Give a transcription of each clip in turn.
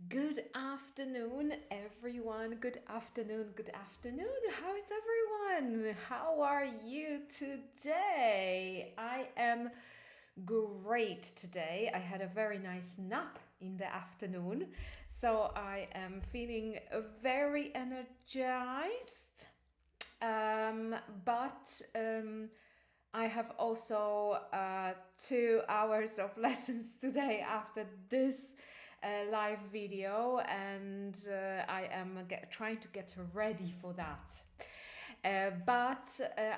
Good afternoon, everyone. Good afternoon. Good afternoon. How is everyone? How are you today? I am great today. I had a very nice nap in the afternoon, so I am feeling very energized. But I have also 2 hours of lessons today after this live video, and I am trying to get ready for that. But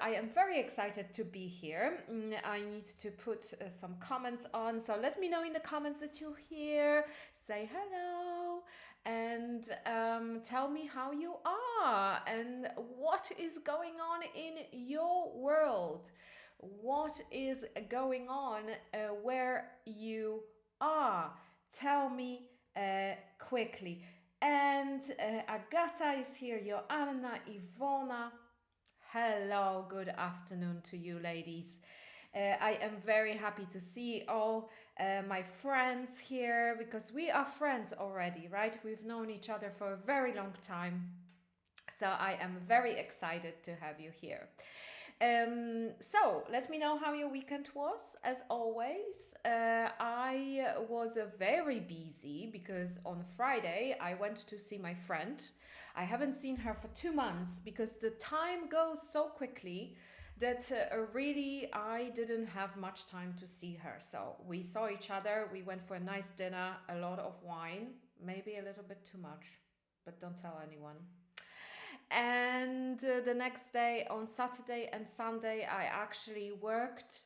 I am very excited to be here. I need to put some comments on, so let me know in the comments that you're here. Say hello and tell me how you are and what is going on in your world. What is going on where you are? Tell me quickly. And Agata is here, Joanna, Ivona. Hello, good afternoon to you, ladies. I am very happy to see all my friends here because we are friends already, right? We've known each other for a very long time. So I am very excited to have you here. So let me know how your weekend was. As always, I was very busy because on Friday I went to see my friend. I haven't seen her for 2 months because the time goes so quickly that really I didn't have much time to see her. So we saw each other, we went for a nice dinner, a lot of wine, maybe a little bit too much, but don't tell anyone. And the next day, on Saturday and Sunday, I actually worked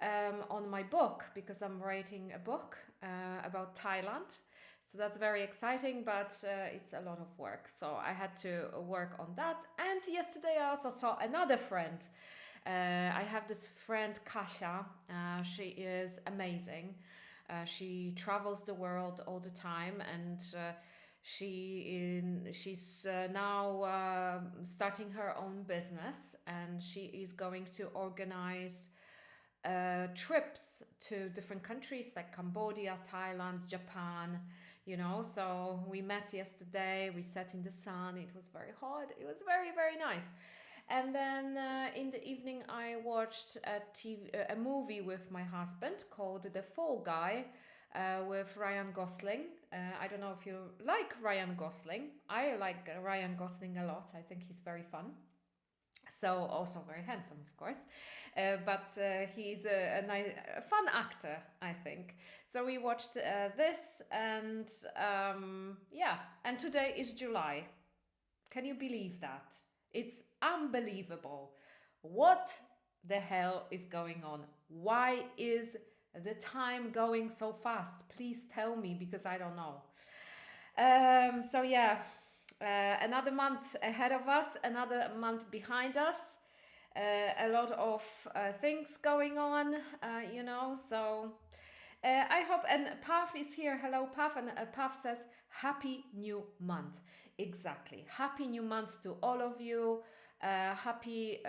on my book because I'm writing a book about Thailand. So that's very exciting, but it's a lot of work. So I had to work on that. And yesterday I also saw another friend. I have this friend, Kasia. She is amazing. She travels the world all the time, and she's now starting her own business, and she is going to organize trips to different countries like Cambodia, Thailand, Japan, so we met yesterday, we sat in the sun, it was very hot, it was very, very nice. And then in the evening I watched a movie with my husband called The Fall Guy, with Ryan Gosling. I don't know if you like Ryan Gosling. I like Ryan Gosling a lot. I think he's very fun. So also very handsome, of course. But he's a fun actor, I think. So we watched this, and and today is July. Can you believe that? It's unbelievable. What the hell is going on? Why is the time going so fast? Please tell me, because I don't know. Another month ahead of us, another month behind us. A lot of things going on, so I hope, and Paf is here. Hello, Paf, and Paf says, Happy New Month. Exactly. Happy New Month to all of you. Happy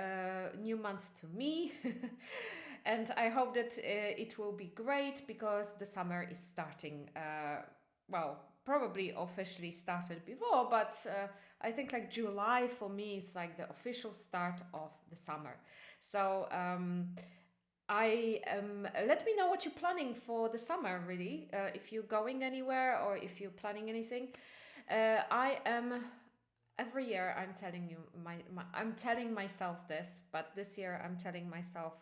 New Month to me. And I hope that it will be great because the summer is starting. Probably officially started before, but I think like July for me is like the official start of the summer. So let me know what you're planning for the summer, really. If you're going anywhere or if you're planning anything. I am every year I'm telling you I'm telling myself this, but this year I'm telling myself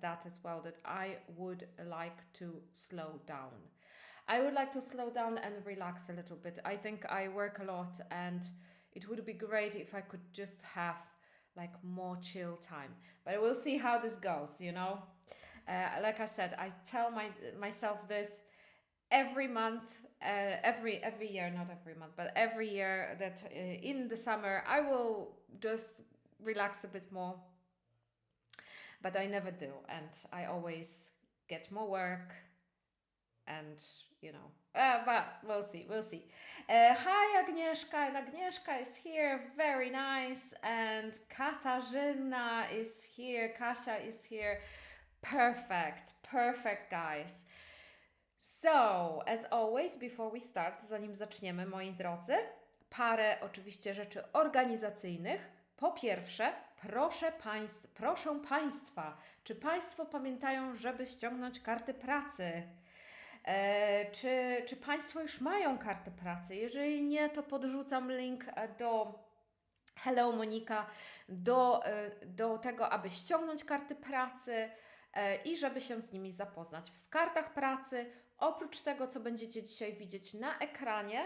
that as well, that I would like to slow down. I would like to slow down and relax a little bit. I think I work a lot, and it would be great if I could just have like more chill time. But we'll see how this goes, Like I said, I tell myself this every month, every year, not every month, but every year, that in the summer I will just relax a bit more. But I never do, and I always get more work, and but we'll see. Hi, Agnieszka, and Agnieszka is here, very nice, and Katarzyna is here, Kasia is here. Perfect, guys. So, as always, before we start, zanim zaczniemy, moi drodzy, parę oczywiście rzeczy organizacyjnych. Po pierwsze, proszę Państwa, czy Państwo pamiętają, żeby ściągnąć karty pracy? Czy Państwo już mają kartę pracy? Jeżeli nie, to podrzucam link do Hello Monika, do tego, aby ściągnąć karty pracy i żeby się z nimi zapoznać. W kartach pracy, oprócz tego, co będziecie dzisiaj widzieć na ekranie,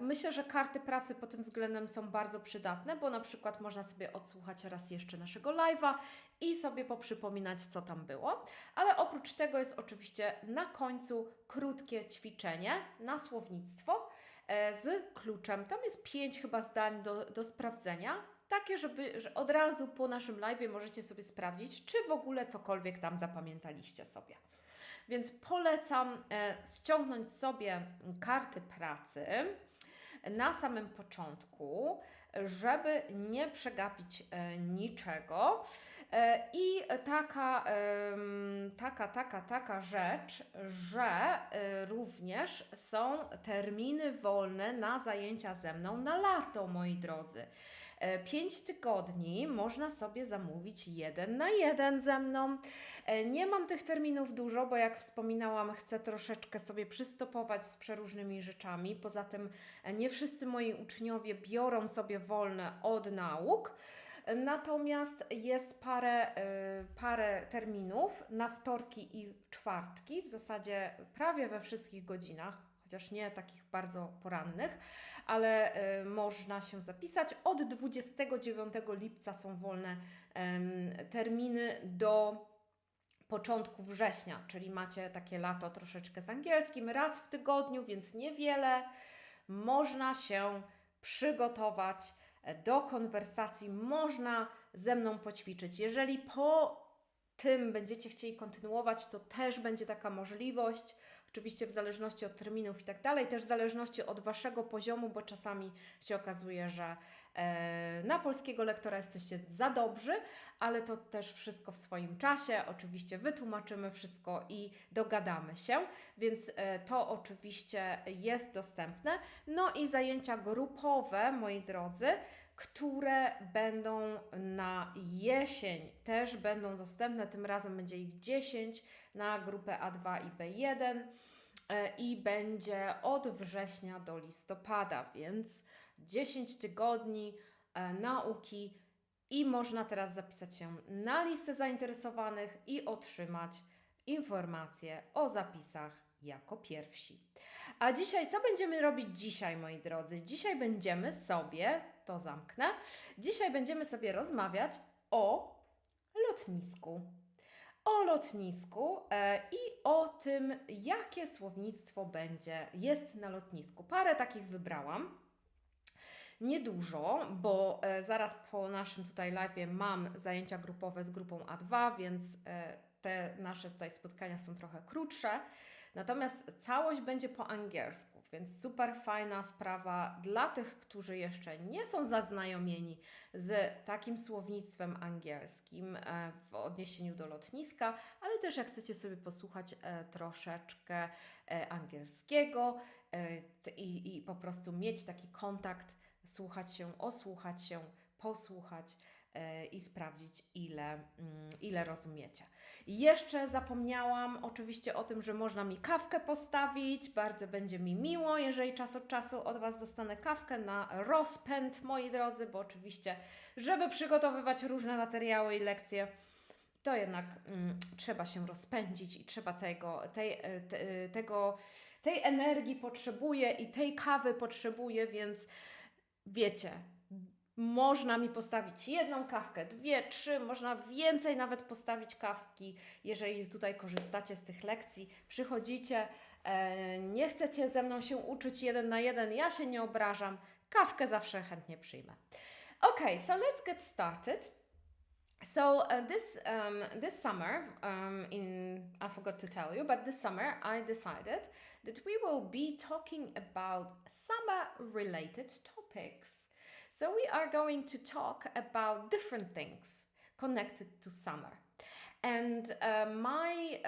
myślę, że karty pracy pod tym względem są bardzo przydatne, bo na przykład można sobie odsłuchać raz jeszcze naszego live'a i sobie poprzypominać, co tam było. Ale oprócz tego jest oczywiście na końcu krótkie ćwiczenie na słownictwo z kluczem. Tam jest 5 chyba zdań do sprawdzenia. Takie, że od razu po naszym live'ie możecie sobie sprawdzić, czy w ogóle cokolwiek tam zapamiętaliście sobie. Więc polecam ściągnąć sobie karty pracy na samym początku, żeby nie przegapić niczego. I taka rzecz, że również są terminy wolne na zajęcia ze mną na lato, moi drodzy. 5 tygodni można sobie zamówić 1 na 1 ze mną. Nie mam tych terminów dużo, bo jak wspominałam, chcę troszeczkę sobie przystopować z przeróżnymi rzeczami. Poza tym nie wszyscy moi uczniowie biorą sobie wolne od nauk. Natomiast jest parę terminów na wtorki i czwartki, w zasadzie prawie we wszystkich godzinach, chociaż nie takich bardzo porannych, ale można się zapisać. Od 29 lipca są wolne terminy do początku września, czyli macie takie lato troszeczkę z angielskim, raz w tygodniu, więc niewiele. Można się przygotować do konwersacji, można ze mną poćwiczyć. Jeżeli po tym będziecie chcieli kontynuować, to też będzie taka możliwość. Oczywiście w zależności od terminów i tak dalej, też w zależności od Waszego poziomu, bo czasami się okazuje, że na polskiego lektora jesteście za dobrzy, ale to też wszystko w swoim czasie. Oczywiście wytłumaczymy wszystko i dogadamy się, więc to oczywiście jest dostępne. No i zajęcia grupowe, moi drodzy, które będą na jesień, też będą dostępne. Tym razem będzie ich 10 na grupę A2 i B1 i będzie od września do listopada, więc 10 tygodni nauki i można teraz zapisać się na listę zainteresowanych i otrzymać informacje o zapisach jako pierwsi. A dzisiaj, co będziemy robić dzisiaj, moi drodzy? Dzisiaj będziemy sobie, to zamknę, dzisiaj będziemy sobie rozmawiać o lotnisku. O lotnisku i o tym, jakie słownictwo jest na lotnisku. Parę takich wybrałam. Niedużo, bo zaraz po naszym tutaj live'ie mam zajęcia grupowe z grupą A2, więc te nasze tutaj spotkania są trochę krótsze. Natomiast całość będzie po angielsku, więc super fajna sprawa dla tych, którzy jeszcze nie są zaznajomieni z takim słownictwem angielskim w odniesieniu do lotniska, ale też jak chcecie sobie posłuchać troszeczkę angielskiego i po prostu mieć taki kontakt, słuchać się, osłuchać się, posłuchać i sprawdzić, ile rozumiecie. Jeszcze zapomniałam oczywiście o tym, że można mi kawkę postawić. Bardzo będzie mi miło, jeżeli czas od czasu od Was dostanę kawkę na rozpęd, moi drodzy, bo oczywiście, żeby przygotowywać różne materiały i lekcje, to jednak trzeba się rozpędzić i trzeba tej energii potrzebuje i tej kawy potrzebuje, więc wiecie, można mi postawić 1 kawkę, 2, 3, można więcej nawet postawić kawki, jeżeli tutaj korzystacie z tych lekcji, przychodzicie, nie chcecie ze mną się uczyć 1 na 1, ja się nie obrażam, kawkę zawsze chętnie przyjmę. Okay, so let's get started. So this summer, I forgot to tell you, but this summer I decided that we will be talking about summer-related topics. So we are going to talk about different things connected to summer. And my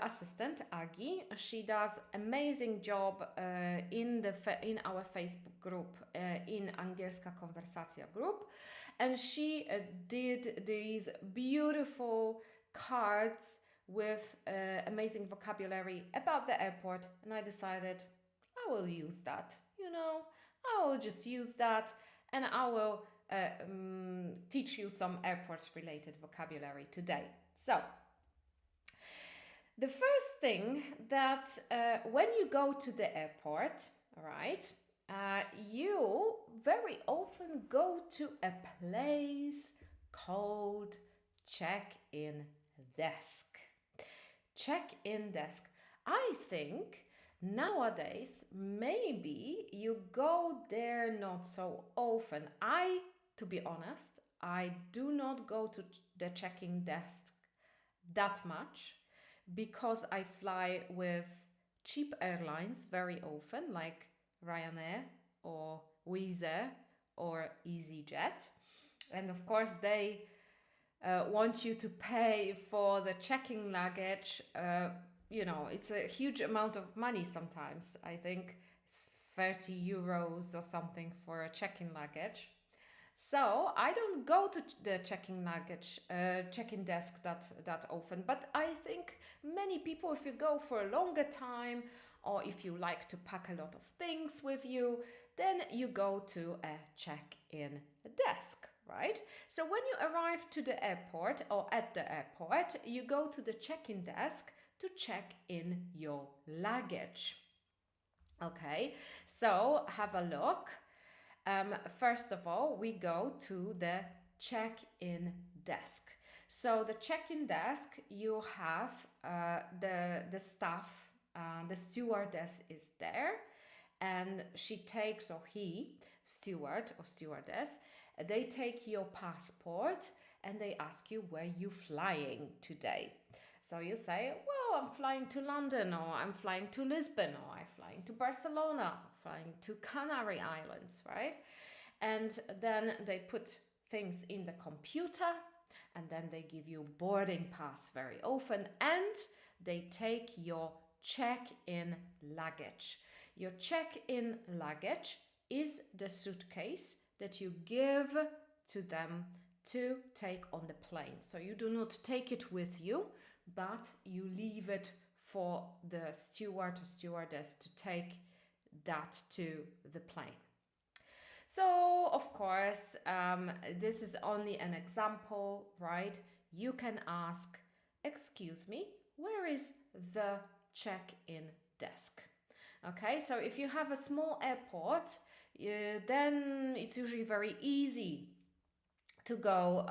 assistant Agi, she does amazing job in our Facebook group, in Angielska Konwersacja group, and she did these beautiful cards with amazing vocabulary about the airport, and I decided I will use that. I will just use that, and I will teach you some airport-related vocabulary today. So, the first thing that when you go to the airport, right, you very often go to a place called check-in desk. Check-in desk. I think nowadays maybe you go there not so often. To be honest, I do not go to the check-in desk that much because I fly with cheap airlines very often, like Ryanair or Wizz Air or EasyJet. And of course, they want you to pay for the checking luggage. It's a huge amount of money sometimes. I think it's 30 euros or something for a checking luggage. So I don't go to the checking desk that often, but I think many people, if you go for a longer time or if you like to pack a lot of things with you, then you go to a check-in desk, right? So when you arrive to the airport or at the airport, you go to the check-in desk to check in your luggage. Okay, so have a look. First of all, we go to the check-in desk. So the check-in desk, you have the staff, the stewardess is there, and she takes, or he, steward or stewardess, they take your passport and they ask you where you're flying today. So you say, well, I'm flying to London, or I'm flying to Lisbon, or I'm flying to Barcelona, flying to Canary Islands, right? And then they put things in the computer, and then they give you boarding pass very often, and they take your check-in luggage. Your check-in luggage is the suitcase that you give to them to take on the plane. So you do not take it with you, but you leave it for the steward or stewardess to take that to the plane. So, of course, this is only an example, right? You can ask, excuse me, where is the check-in desk? Okay, so if you have a small airport, then it's usually very easy to go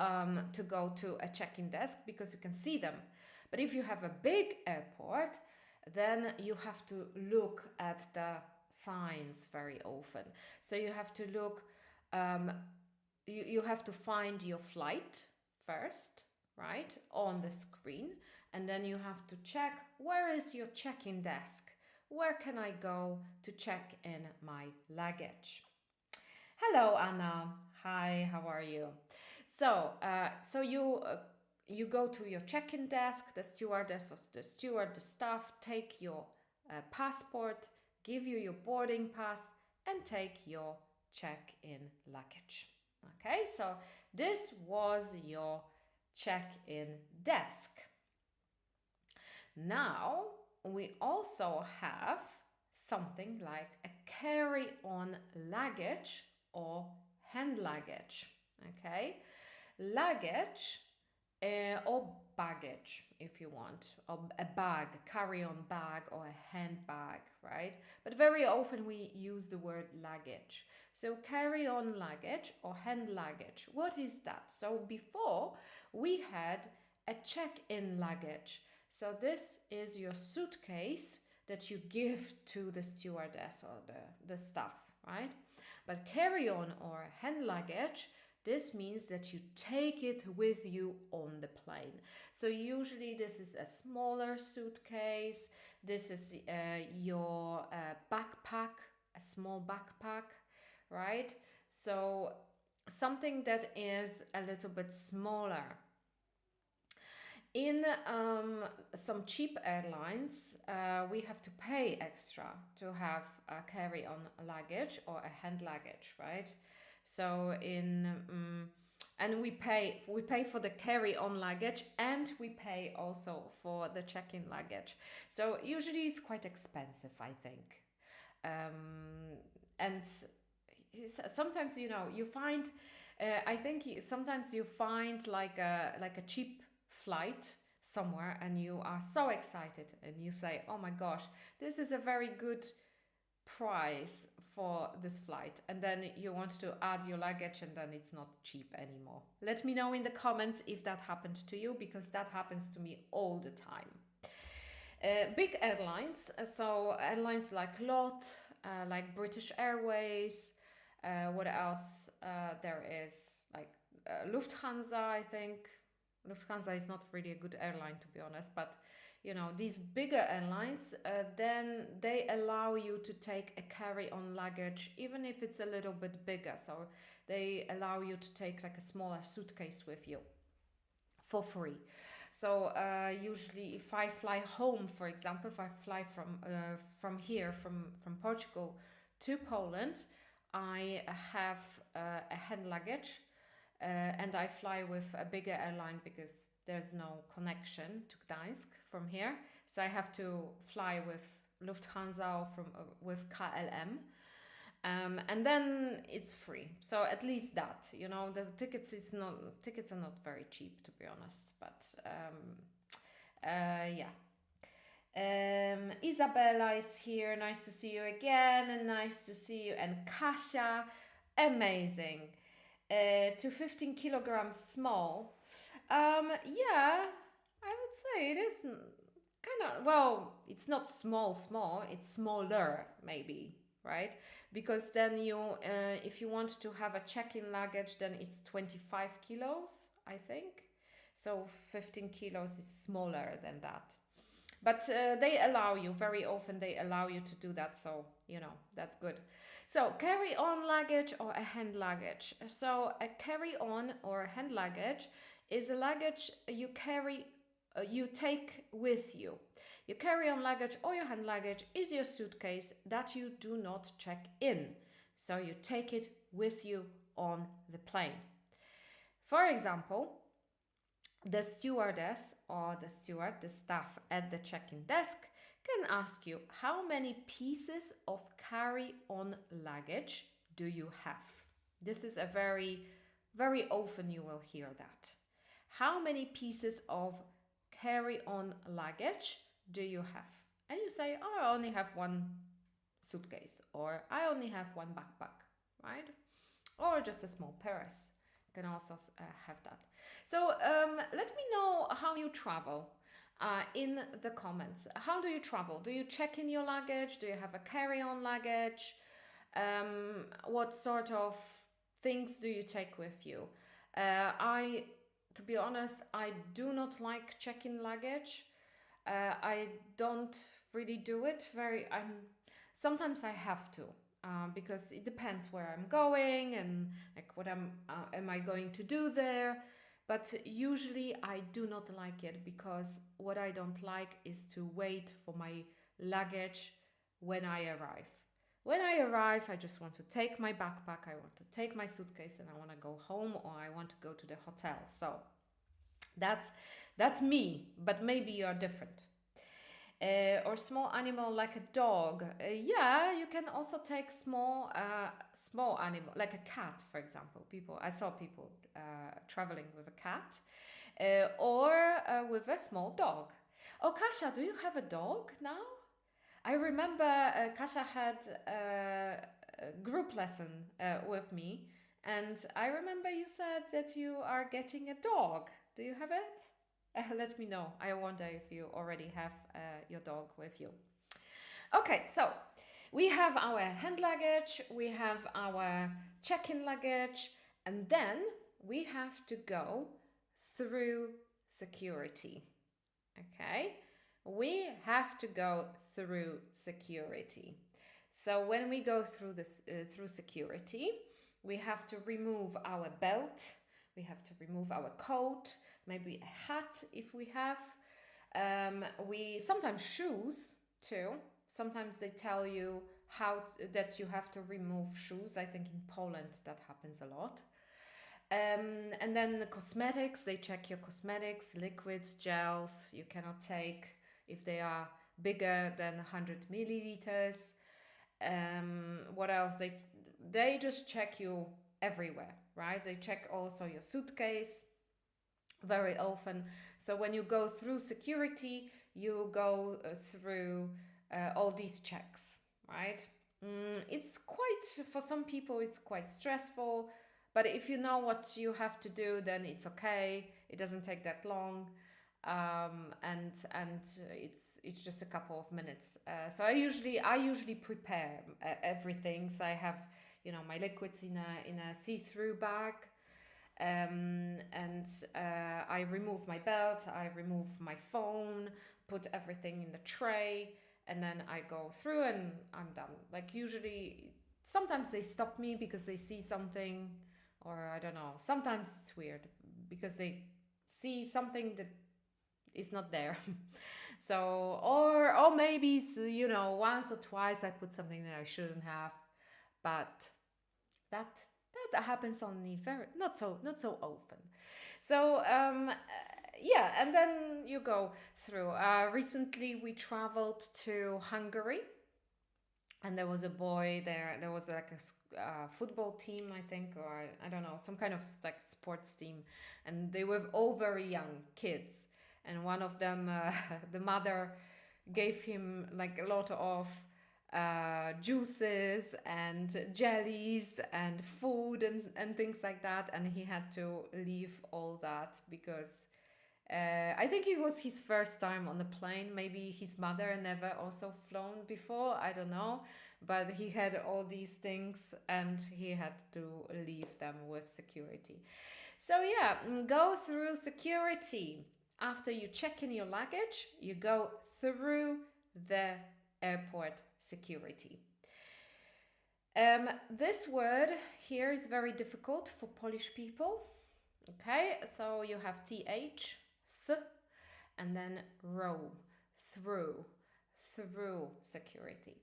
to a check-in desk because you can see them. But if you have a big airport, then you have to look at the signs very often. So you have to look, you have to find your flight first, right, on the screen. And then you have to check, where is your check-in desk? Where can I go to check in my luggage? Hello, Anna. Hi, how are you? So you go to your check-in desk, the stewardess or the steward, the staff take your passport, give you your boarding pass, and take your check-in luggage. Okay, so this was your check-in desk. Now we also have something like a carry-on luggage or hand luggage. Okay, luggage or baggage, if you want, or a bag, carry-on bag or a handbag, right? But very often we use the word luggage. So carry-on luggage or hand luggage, what is that? So before we had a check-in luggage. So this is your suitcase that you give to the stewardess or the staff, right? But carry-on or hand luggage, this means that you take it with you on the plane. So usually this is a smaller suitcase. This is your backpack, a small backpack, right? So something that is a little bit smaller. In some cheap airlines, we have to pay extra to have a carry-on luggage or a hand luggage, right? So and we pay for the carry-on luggage, and we pay also for the check-in luggage. So usually it's quite expensive, I think. And sometimes, you know, you find I think sometimes you find like a cheap flight somewhere, and you are so excited and you say, oh my gosh, this is a very good price for this flight, and then you want to add your luggage and then it's not cheap anymore. Let me know in the comments if that happened to you, because that happens to me all the time. Big airlines, so airlines like like British Airways, what else there is, like Lufthansa, I think. Lufthansa is not really a good airline, to be honest, but you know, these bigger airlines, then they allow you to take a carry-on luggage, even if it's a little bit bigger. So they allow you to take like a smaller suitcase with you for free. So usually if I fly home, for example, if I fly from here, from Portugal to Poland, I have a hand luggage, and I fly with a bigger airline because there's no connection to Gdańsk from here. So I have to fly with Lufthansa or with KLM. And then it's free. So at least that, you know, the tickets are not very cheap, to be honest. But yeah. Isabella is here. Nice to see you again, and nice to see you. And Kasia, amazing. To 15 kilograms small. Yeah, I would say it is kind of, well, it's not small, it's smaller maybe, right? Because then you, if you want to have a check-in luggage, then it's 25 kilos, I think. So 15 kilos is smaller than that. But they allow you, very often they allow you to do that, so, you know, that's good. So, carry-on luggage or a hand luggage. So, a carry-on or a hand luggage is a luggage you take with you. Your carry-on luggage or your hand luggage is your suitcase that you do not check in. So, you take it with you on the plane. For example, the stewardess or the steward, the staff at the check-in desk, can ask you, how many pieces of carry-on luggage do you have? This is a very, very often you will hear that. How many pieces of carry-on luggage do you have? And you say, oh, I only have one suitcase, or I only have one backpack, right? Or just a small purse. You can also have that. So let me know how you travel. In the comments. How do you travel? Do you check in your luggage? Do you have a carry-on luggage? What sort of things do you take with you? To be honest, I do not like check-in luggage. I don't really do it sometimes I have to, because it depends where I'm going and like what am I going to do there. But usually I do not like it, because what I don't like is to wait for my luggage when I arrive. When I arrive, I just want to take my backpack, I want to take my suitcase, and I want to go home, or I want to go to the hotel. So that's me, but maybe you're different. Or small animal like a dog. Yeah, you can also take small animal like a cat, for example. I saw people traveling with a cat, or with a small dog. Oh, Kasia, do you have a dog now? I remember Kasia had a group lesson with me, and I remember you said that you are getting a dog. Do you have it? Let me know. I wonder if you already have your dog with you. Okay, so we have our hand luggage, we have our check-in luggage, and then we have to go through security. Okay, we have to go through security. So when we go through this through security, we have to remove our belt, We have to remove our coat, maybe a hat if we have. We sometimes shoes too. Sometimes they tell you that you have to remove shoes. I think in Poland that happens a lot. And then the cosmetics, they check your cosmetics, liquids, gels. You cannot take if they are bigger than 100 milliliters. What else? They just check you everywhere, right? They check also your suitcase very often. So when you go through security, you go through all these checks, right? It's quite, for some people, it's quite stressful. But if you know what you have to do, then it's okay. It doesn't take that long. And it's just a couple of minutes. So I usually prepare everything. So I have, my liquids in a see-through bag, and I remove my belt, I remove my phone, put everything in the tray, and then I go through and I'm done. Like usually, sometimes they stop me because they see something, or I don't know. Sometimes it's weird because they see something that is not there. So, or maybe, once or twice I put something that I shouldn't have, but that happens only not so often. So, yeah, and then you go through. Recently we traveled to Hungary, and there was a boy there. There was like a football team, I think, or I don't know, some kind of like sports team, and they were all very young kids. And one of them, the mother gave him like a lot of juices and jellies and food and things like that. And he had to leave all that because I think it was his first time on the plane. Maybe his mother never also flown before, I don't know. But he had all these things and he had to leave them with security. So yeah, go through security. After you check in your luggage, you go through the airport security. This word here is very difficult for Polish people. Okay, so you have th, and then row, through security.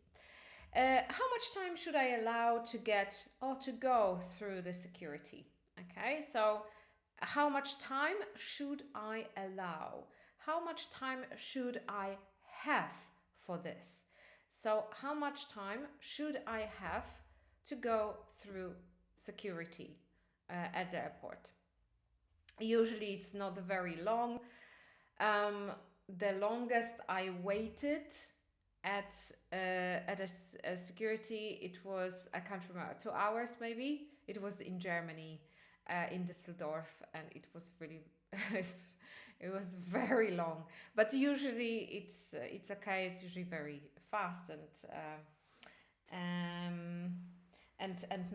How much time should I allow to get or to go through the security? Okay, so how much time should I allow? How much time should I have for this? So how much time should I have to go through security at the airport? Usually it's not very long. The longest I waited at a security, it was, I can't remember, 2 hours maybe. It was in Germany, in Düsseldorf, and it was really it was very long. But usually it's okay. It's usually very fast and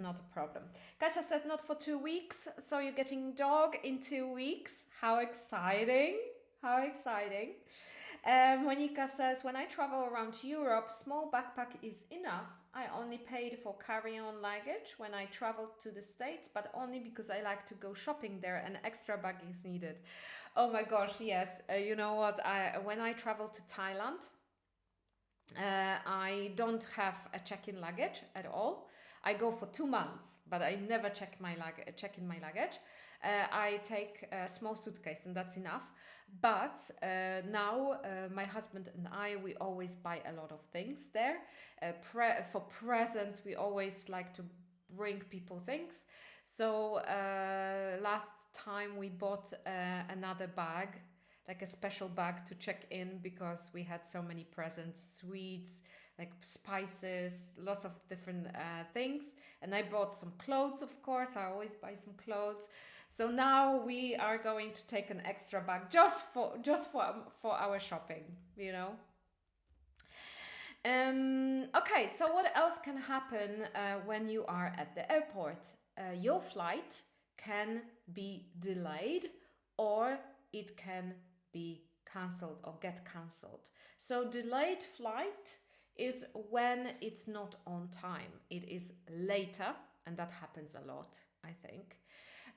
not a problem. Kasia said not for 2 weeks, so you're getting dog in 2 weeks. How exciting! How exciting! Monika says, when I travel around Europe, small backpack is enough. I only paid for carry-on luggage when I traveled to the States, but only because I like to go shopping there and extra bag is needed. Oh my gosh, yes. You know what? When I travel to Thailand, I don't have a check-in luggage at all. I go for 2 months, but I never check in my luggage. I take a small suitcase and that's enough. But now my husband and I, we always buy a lot of things there. For presents, we always like to bring people things. So last time we bought another bag, like a special bag to check in because we had so many presents, sweets, like spices, lots of different things. And I bought some clothes, of course. I always buy some clothes. So now we are going to take an extra bag just for our shopping, you know. Okay, so what else can happen when you are at the airport? Your flight can be delayed or it can be cancelled or get cancelled. So delayed flight is when it's not on time. It is later, and that happens a lot, I think.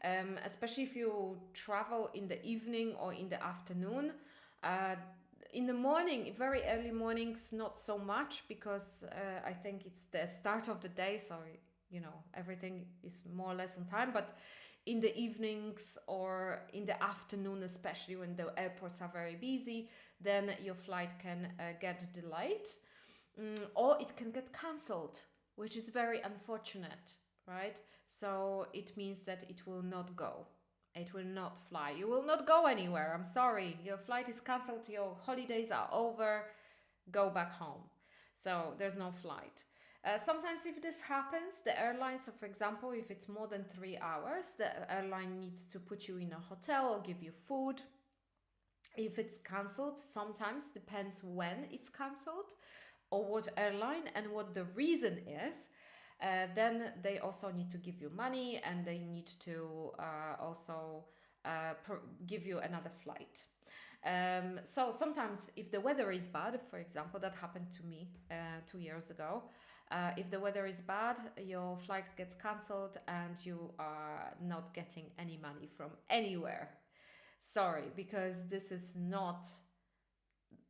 especially if you travel in the evening or in the afternoon. In the morning, very early mornings, not so much, because I think it's the start of the day, so everything is more or less on time. But in the evenings or in the afternoon, especially when the airports are very busy, then your flight can get delayed, or it can get cancelled, which is very unfortunate, right? So it means that it will not go. It will not fly. You will not go anywhere. I'm sorry. Your flight is cancelled. Your holidays are over. Go back home. So there's no flight. Sometimes if this happens, the airline, so for example, if it's more than 3 hours, the airline needs to put you in a hotel or give you food. If it's cancelled, sometimes depends when it's cancelled or what airline and what the reason is. Then they also need to give you money, and they need to also give you another flight. So sometimes if the weather is bad, for example, that happened to me 2 years ago. If the weather is bad, your flight gets cancelled and you are not getting any money from anywhere. Sorry, because this is not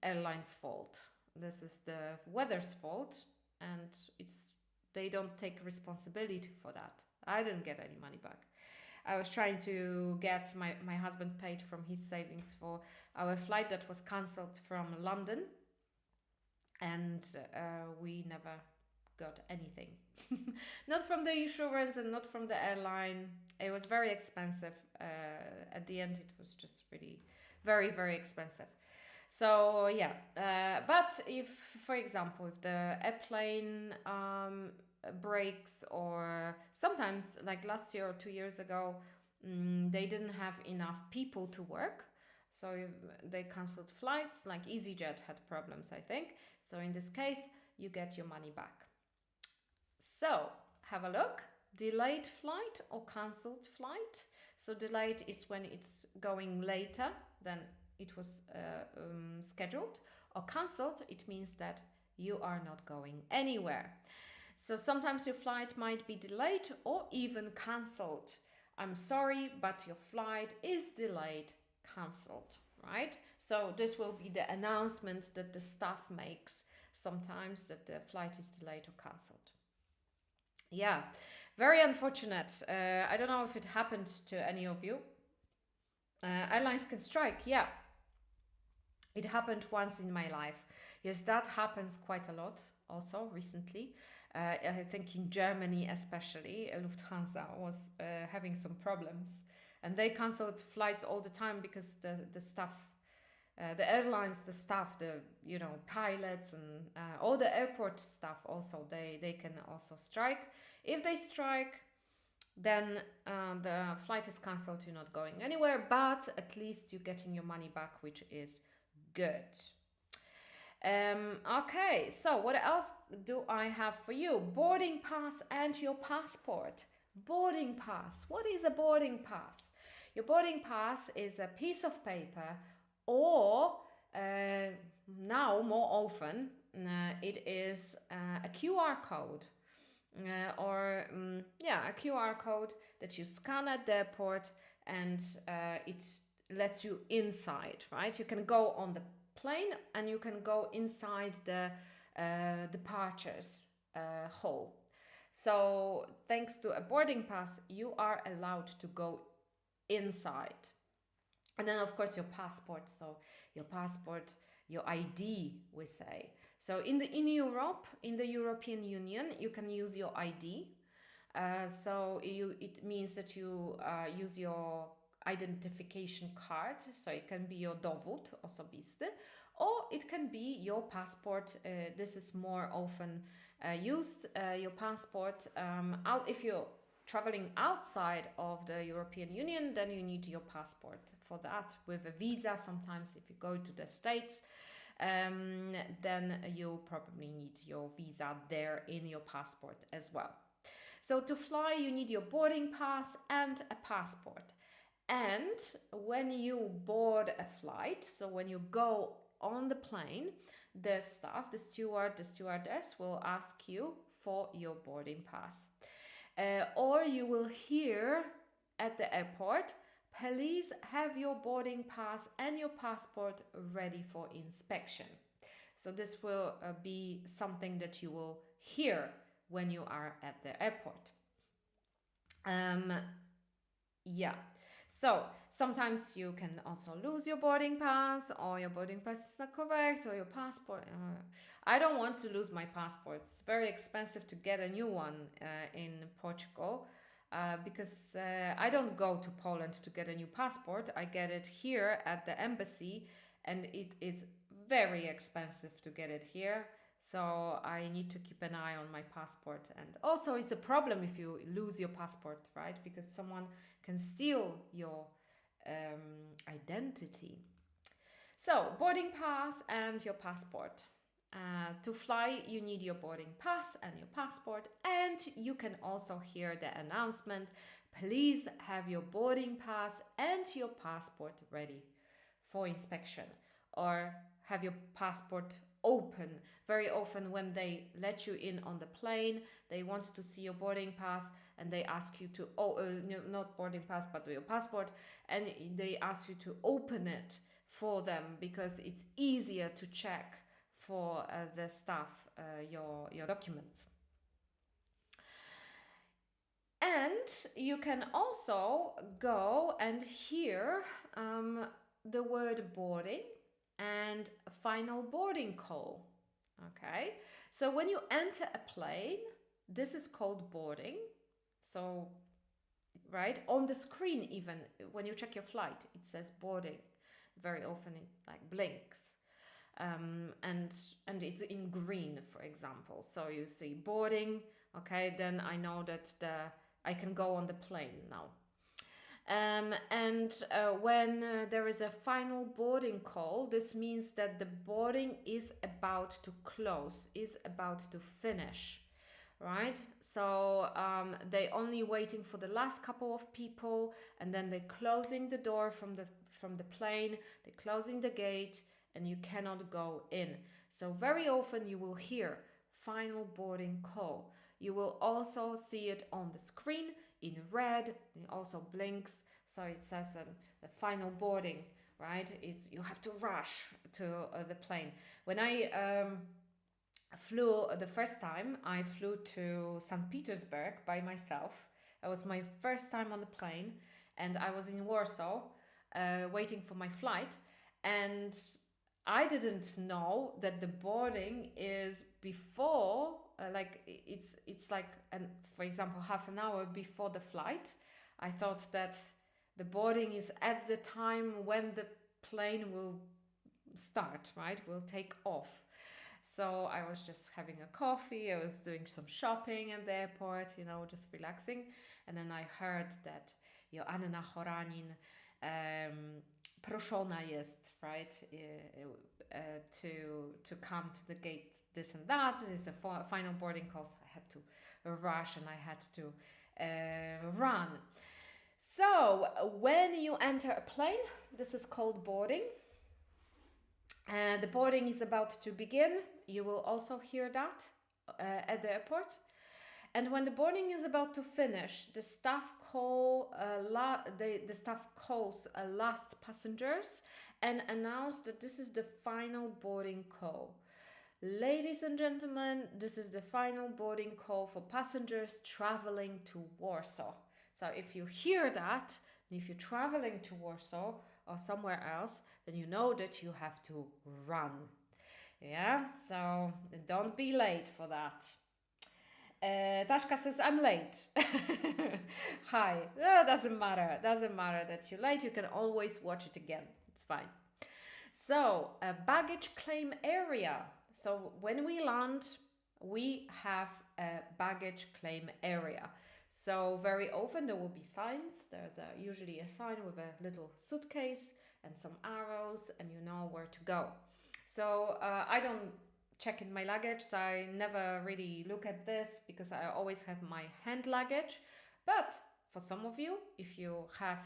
airline's fault. This is the weather's fault, and they don't take responsibility for that. I didn't get any money back. I was trying to get my husband paid from his savings for our flight that was cancelled from London, and we never got anything. Not from the insurance and not from the airline. It was very expensive. At the end, it was just really very, very expensive. So yeah, but if, for example, if the airplane breaks, or sometimes like last year or 2 years ago, they didn't have enough people to work, so they cancelled flights. Like EasyJet had problems, I think. So in this case, you get your money back. So have a look. Delayed flight or cancelled flight. So delayed is when it's going later than it was scheduled, or cancelled, it means that you are not going anywhere. So sometimes your flight might be delayed or even cancelled. I'm sorry, but your flight is delayed, cancelled, right? So this will be the announcement that the staff makes sometimes, that the flight is delayed or cancelled. Yeah, very unfortunate. I don't know if it happened to any of you. Airlines can strike, yeah. It happened once in my life. Yes, that happens quite a lot also recently. I think in Germany especially, Lufthansa was having some problems, and they cancelled flights all the time because the staff, the airlines, the staff, the pilots and all the airport staff also, they can also strike. If they strike, then the flight is cancelled. You're not going anywhere, but at least you're getting your money back, which is good. Okay, so what else do I have for you? Boarding pass and your passport. Boarding pass. What is a boarding pass? Your boarding pass is a piece of paper, or now more often it is a QR code, or a QR code that you scan at the airport, and it lets you inside, right? You can go on the plane and you can go inside the departures hall. So thanks to a boarding pass, you are allowed to go inside. And then of course your passport. So your passport, your ID, we say. So in Europe, in the European Union, you can use your ID. So it means that you use your identification card, so it can be your dowód osobisty, or it can be your passport. This is more often used, your passport. If you're traveling outside of the European Union, then you need your passport for that, with a visa. Sometimes if you go to the States, then you probably need your visa there in your passport as well. So to fly, you need your boarding pass and a passport. And when you board a flight, so when you go on the plane, the staff, the steward, the stewardess will ask you for your boarding pass. Or you will hear at the airport, please have your boarding pass and your passport ready for inspection. So this will be something that you will hear when you are at the airport. Yeah. So sometimes you can also lose your boarding pass, or your boarding pass is not correct, or your passport. I don't want to lose my passport. It's very expensive to get a new one in Portugal because I don't go to Poland to get a new passport. I get it here at the embassy, and it is very expensive to get it here. So I need to keep an eye on my passport. And also it's a problem if you lose your passport, right? Because someone can steal your identity. So boarding pass and your passport. To fly, you need your boarding pass and your passport. And you can also hear the announcement, please have your boarding pass and your passport ready for inspection, or have your passport open. Very often when they let you in on the plane, they want to see your boarding pass and they ask you to, not boarding pass, but your passport, and they ask you to open it for them because it's easier to check for the staff your documents. And you can also go and hear the word boarding and final boarding call. Okay, so when you enter a plane, this is called boarding. So, right, on the screen, even when you check your flight, it says boarding. Very often it like blinks. And it's in green, for example. So you see boarding, okay, then I know that I can go on the plane now. When there is a final boarding call, this means that the boarding is about to close, is about to finish, right? So they only waiting for the last couple of people, and then they're closing the door from the plane, they're closing the gate, and you cannot go in. So very often you will hear final boarding call. You will also see it on the screen in red. It also blinks, so it says the final boarding, right? You have to rush to the plane. When I flew the first time, I flew to St. Petersburg by myself. It was my first time on the plane, and I was in Warsaw waiting for my flight, and I didn't know that the boarding is before, it's like, for example, half an hour before the flight. I thought that the boarding is at the time when the plane will start, right? Will take off. So I was just having a coffee, I was doing some shopping at the airport, just relaxing. And then I heard that Joanna Horanin proszona jest, right, to come to the gate, this and that. It's a final boarding call, so I had to rush and I had to run. So when you enter a plane, this is called boarding. The boarding is about to begin. You will also hear that at the airport. And when the boarding is about to finish, the staff calls last passengers and announce that this is the final boarding call. Ladies and gentlemen, this is the final boarding call for passengers traveling to Warsaw. So if you hear that, if you're traveling to Warsaw or somewhere else, then you know that you have to run. Yeah, so don't be late for that. Tashka says, I'm late. Hi. Doesn't matter that you're late. You can always watch it again. It's fine. So, a baggage claim area. So, when we land, we have a baggage claim area. So, very often there will be signs. There's usually a sign with a little suitcase and some arrows, and you know where to go. So, I don't check in my luggage, so I never really look at this because I always have my hand luggage. But for some of you, if you have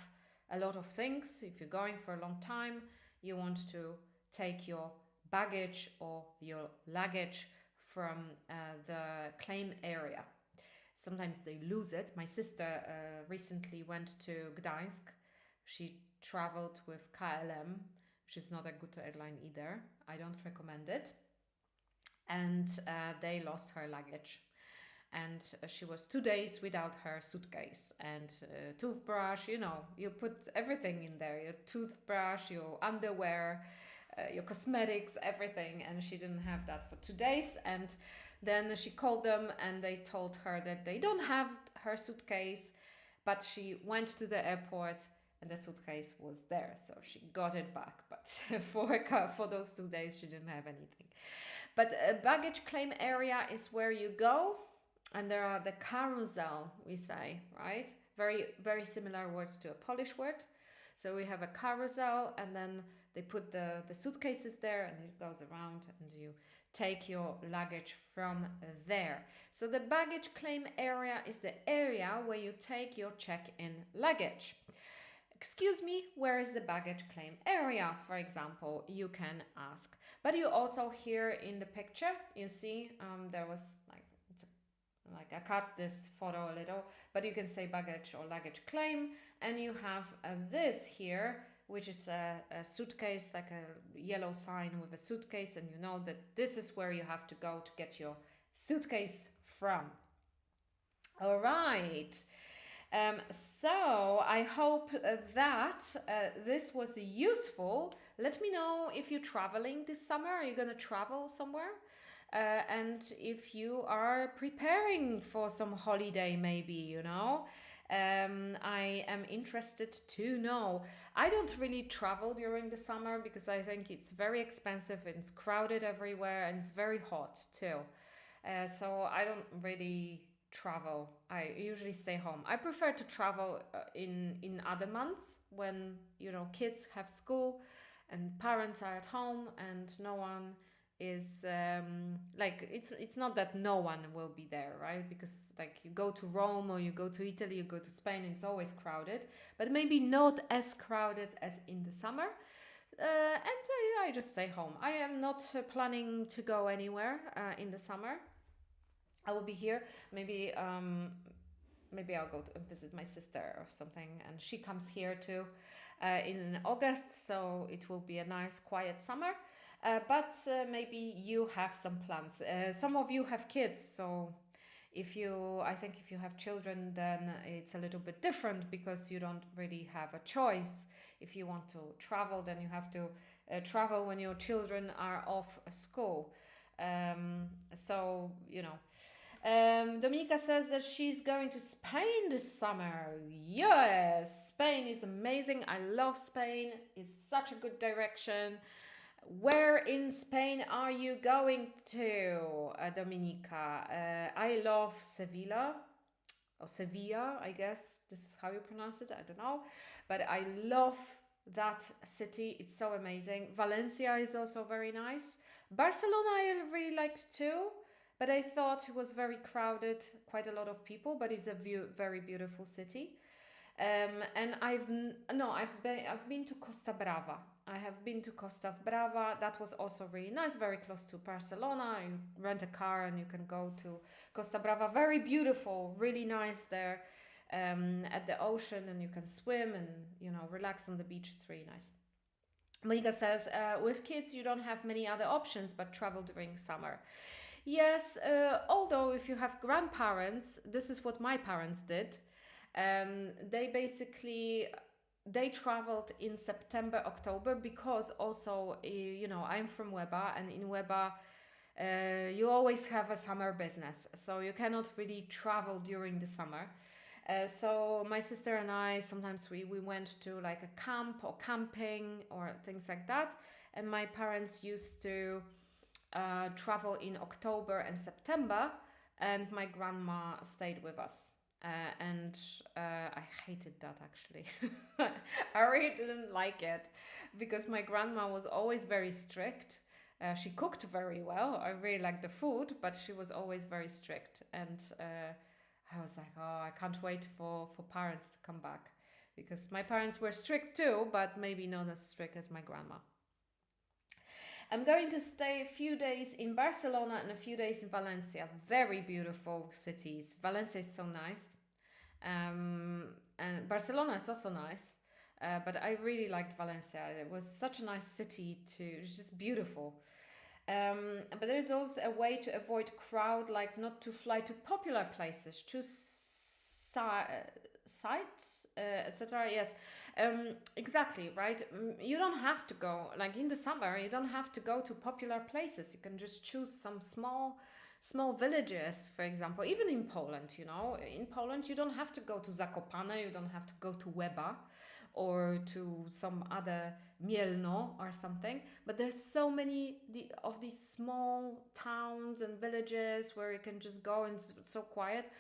a lot of things, if you're going for a long time, you want to take your baggage or your luggage from the claim area. Sometimes they lose it. My sister recently went to Gdańsk. She traveled with KLM, which is not a good airline either. I don't recommend it. And they lost her luggage. And she was 2 days without her suitcase and toothbrush. You know, you put everything in there, your toothbrush, your underwear, your cosmetics, everything. And she didn't have that for 2 days. And then she called them and they told her that they don't have her suitcase, but she went to the airport and the suitcase was there. So she got it back. But for those 2 days, she didn't have anything. But a baggage claim area is where you go. And there are the carousel, we say, right? Very, very similar word to a Polish word. So we have a carousel and then they put the suitcases there and it goes around and you take your luggage from there. So the baggage claim area is the area where you take your check-in luggage. Excuse me, where is the baggage claim area, for example, you can ask. But you also here in the picture, you see there was like I cut this photo a little, but you can say baggage or luggage claim, and you have this here, which is a suitcase, like a yellow sign with a suitcase, and you know that this is where you have to go to get your suitcase from. All right. So I hope that this was useful. Let me know if you're traveling this summer. Are you going to travel somewhere? And if you are preparing for some holiday, maybe, you know, I am interested to know. I don't really travel during the summer because I think it's very expensive and it's crowded everywhere and it's very hot too. So I don't really travel. I usually stay home. I prefer to travel in other months when, you know, kids have school and parents are at home and no one is like it's not that no one will be there, right? Because like you go to Rome or you go to Italy, you go to Spain, it's always crowded, but maybe not as crowded as in the summer. And I just stay home. I am not planning to go anywhere in the summer. I will be here. Maybe I'll go to visit my sister or something, and she comes here too in August, so it will be a nice quiet summer. But maybe you have some plans. Some of you have kids, so I think if you have children, then it's a little bit different because you don't really have a choice. If you want to travel, then you have to travel when your children are off school. So, you know. Dominika says that she's going to Spain this summer. Yes, Spain is amazing. I love Spain. It's such a good direction. Where in Spain are you going to, Dominika? I love Sevilla, or Sevilla, I guess this is how you pronounce it, I don't know. But I love that city, it's so amazing. Valencia is also very nice. Barcelona I really liked too, but I thought it was very crowded, quite a lot of people, but it's a very beautiful city. And I've been to Costa Brava. I have been to Costa Brava. That was also really nice, very close to Barcelona. You rent a car and you can go to Costa Brava. Very beautiful, really nice there at the ocean, and you can swim and, you know, relax on the beach. It's really nice. Monica says, with kids, you don't have many other options but travel during summer. Yes, although if you have grandparents, this is what my parents did. They traveled in September, October, because also, you know, I'm from Łeba, and in Łeba, you always have a summer business. So you cannot really travel during the summer. So my sister and I, sometimes we went to like a camp or camping or things like that. And my parents used to travel in October and September, and my grandma stayed with us. And I hated that actually. I really didn't like it because my grandma was always very strict. She cooked very well. I really liked the food, but she was always very strict. And I was like, oh, I can't wait for parents to come back, because my parents were strict too, but maybe not as strict as my grandma. I'm going to stay a few days in Barcelona and a few days in Valencia. Very beautiful cities. Valencia is so nice. And Barcelona is also nice. But I really liked Valencia. It was such a nice city it was just beautiful. But there's also a way to avoid crowd, like not to fly to popular places, choose sites, etc. Yes, exactly, right? You don't have to go, like in the summer, you don't have to go to popular places. You can just choose some small villages, for example. Even in Poland, in Poland you don't have to go to Zakopane, you don't have to go to Łeba or to some other Mielno or something, but there's so many of these small towns and villages where you can just go and it's so quiet.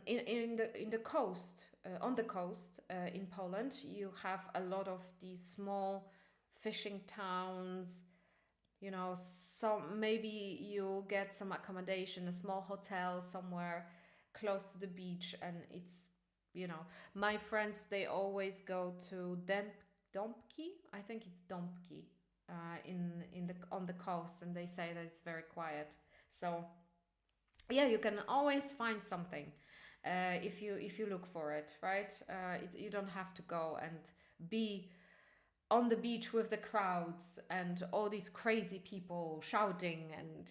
In the coast, on the coast in Poland, you have a lot of these small fishing towns. Some maybe you get some accommodation, a small hotel somewhere close to the beach, and it's my friends, they always go to Dąbki. I think it's Dąbki, on the coast, and they say that it's very quiet. So yeah, you can always find something if you look for it, right? You don't have to go and be on the beach with the crowds and all these crazy people shouting and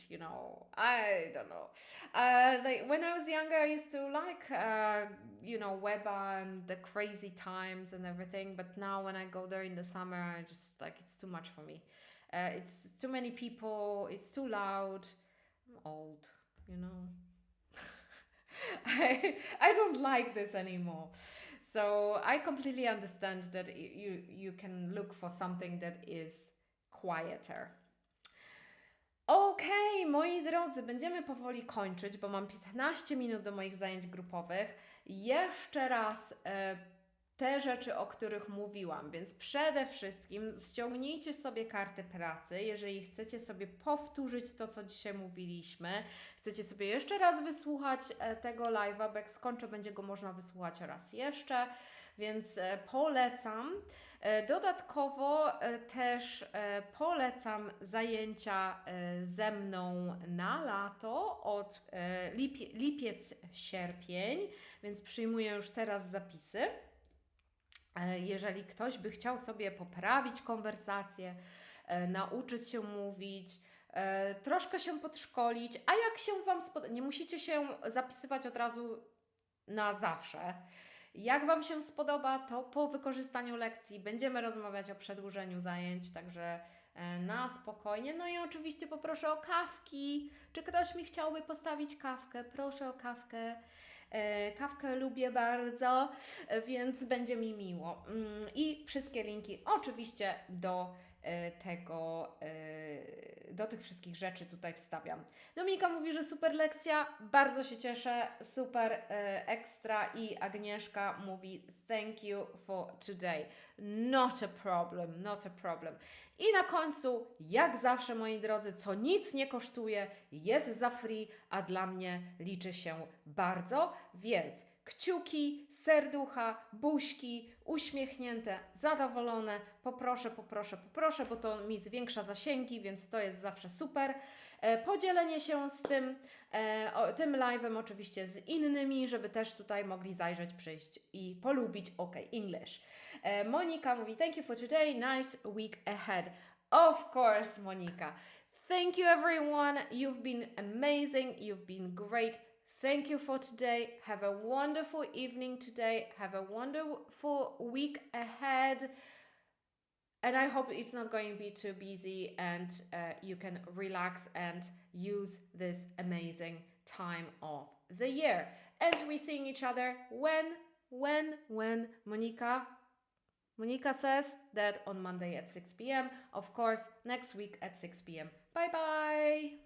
I don't know. Like when I was younger, I used to like Weba and the crazy times and everything. But now when I go there in the summer, I just like it's too much for me. It's too many people. It's too loud. I'm old, I don't like this anymore. So I completely understand that you can look for something that is quieter. Okej, moi drodzy, będziemy powoli kończyć, bo mam 15 minut do moich zajęć grupowych. Jeszcze raz te rzeczy, o których mówiłam, więc przede wszystkim ściągnijcie sobie karty pracy, jeżeli chcecie sobie powtórzyć to, co dzisiaj mówiliśmy, chcecie sobie jeszcze raz wysłuchać tego live'a, bo jak skończę, będzie go można wysłuchać raz jeszcze, więc polecam. Dodatkowo też polecam zajęcia ze mną na lato od lipiec, sierpień, więc przyjmuję już teraz zapisy. Jeżeli ktoś by chciał sobie poprawić konwersację, nauczyć się mówić, troszkę się podszkolić, a jak się Wam spodoba, nie musicie się zapisywać od razu na zawsze. Jak Wam się spodoba, to po wykorzystaniu lekcji będziemy rozmawiać o przedłużeniu zajęć, także na spokojnie. No i oczywiście poproszę o kawki. Czy ktoś mi chciałby postawić kawkę? Proszę o kawkę. Kawkę lubię bardzo, więc będzie mi miło. I wszystkie linki oczywiście do tych wszystkich rzeczy tutaj wstawiam. Dominika mówi, że super lekcja, bardzo się cieszę, super ekstra, i Agnieszka mówi thank you for today. Not a problem, not a problem. I na końcu, jak zawsze, moi drodzy, co nic nie kosztuje, jest za free, a dla mnie liczy się bardzo, więc kciuki, serducha, buźki, uśmiechnięte, zadowolone, poproszę, bo to mi zwiększa zasięgi, więc to jest zawsze super. Podzielenie się z tym live'em oczywiście z innymi, żeby też tutaj mogli zajrzeć, przyjść i polubić English. Monika mówi, thank you for today, nice week ahead. Of course, Monika. Thank you everyone, you've been amazing, you've been great. Thank you for today. Have a wonderful evening today. Have a wonderful week ahead. And I hope it's not going to be too busy and you can relax and use this amazing time of the year. And we're seeing each other when Monica says that on Monday at 6 p.m. Of course, next week at 6 p.m. Bye bye.